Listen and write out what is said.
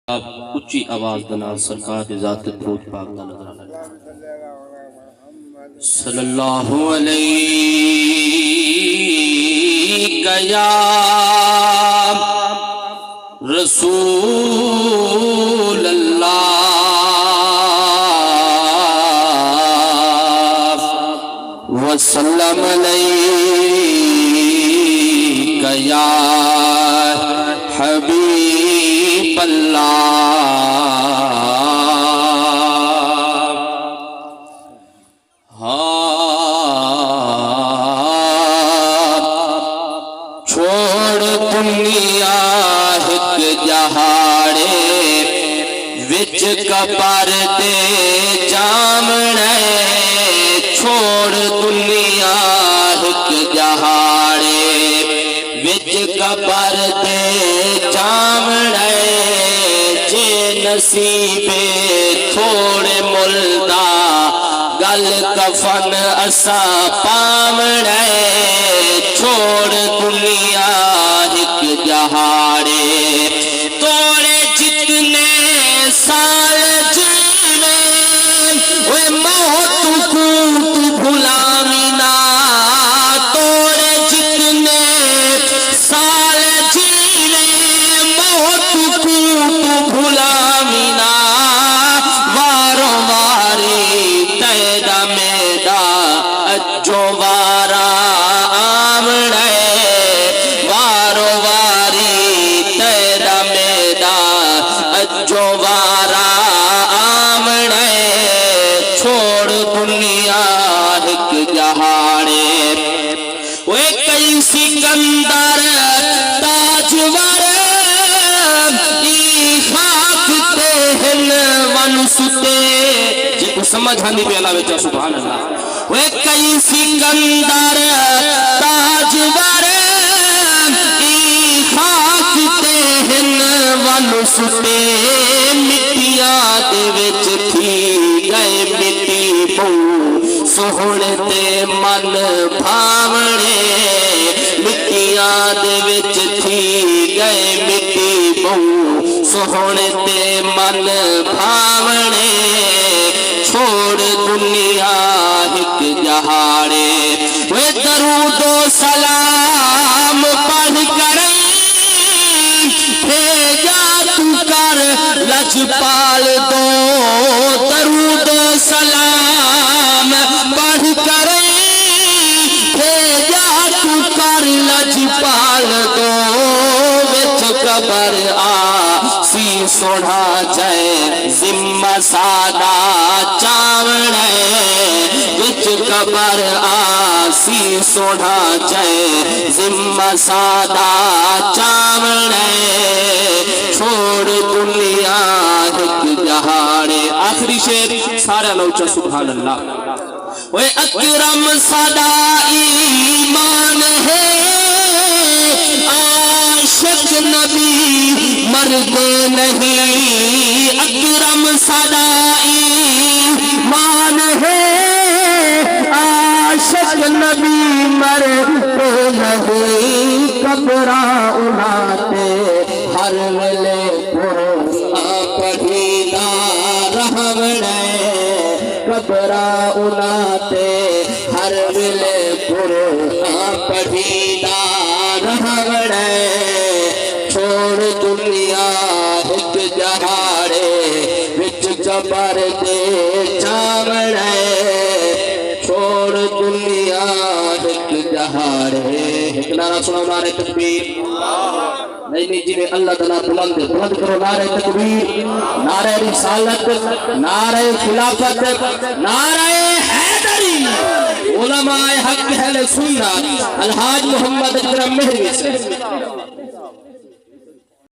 آپ اچھی آواز دنا سرکار ذات درود پاک دا نظرانہ صلی اللہ علیہ یا رسول اللہ وسلم علیہ یا حبیب چھوڑ دنیا ہک جہاڑے وچ کبر دے جامنے چھوڑ دنیا ہک جہاڑے وچ کبر دے جامنے جے نصیبے تھوڑے ملدا گل کفن اسا پامنے چھوڑ دنیا ہک جہاڑے توڑے جتنے سال جیوے وہ موت کو تو بھلاوی نہ توڑے جتنے سال جیوے موت کو تو بھلاوی نہ وارو واری تیرا میڈا اجو وارا چھوڑ دنیا ہک جہاڑے وہ کئی سکندر تاجور ای خاک تے ہن ون ستے جی کو سمجھ ہندی پہ اللہ وچا سبحان اللہ وہ کئی سکندر تاجور ای خاک تے ہن ون ستے مٹیاں دے وچ تھی گئے مٹی پو سہنے تے من بھاونے مٹیاں دے وچ تھی گئے مٹی پو سہنے تے من بھاونے چھوڑ دنیا ہک جہاڑے وہ درود و سلام پڑھ کر بھیجا تو کر لجپال دو درود و سلام پڑھ کر بھیجا تو کر لجپال دو وچ قبر آسی سوڑا جائے ذمہ سادہ چاوڑے وچ قبر آسی سوڑا جائے ذمہ سادہ چاوڑے چھوڑ دنیا ہک جہاڑے آخری شعر سارا لوچا سبحان اللہ وہ اکرم صدا ایمان ہے عاشق نبی مرد نہیں اکرم صدا ایمان ہے عاشق نبی مرد نہیں قبرہ اڑاتے ہر ویلے پڑھیدہ رہوڑے قبرہ اڑاتے ہر ویلے پڑھیدہ رہوڑے چھوڑ دنیا ہک جہاڑے وچ قبر دے جاوڑے چھوڑ دنیا ہک جہاڑے ایک نعرہ سنو نعرہ تکبیر نہیں جی میں اللہ تعالیٰ بلند کرو نعرہ تکبیر نعرہ رسالت نعرہ خلافت نعرہ حیدری علماء حق اہل سنت الحاج محمد اکرم مہروی سے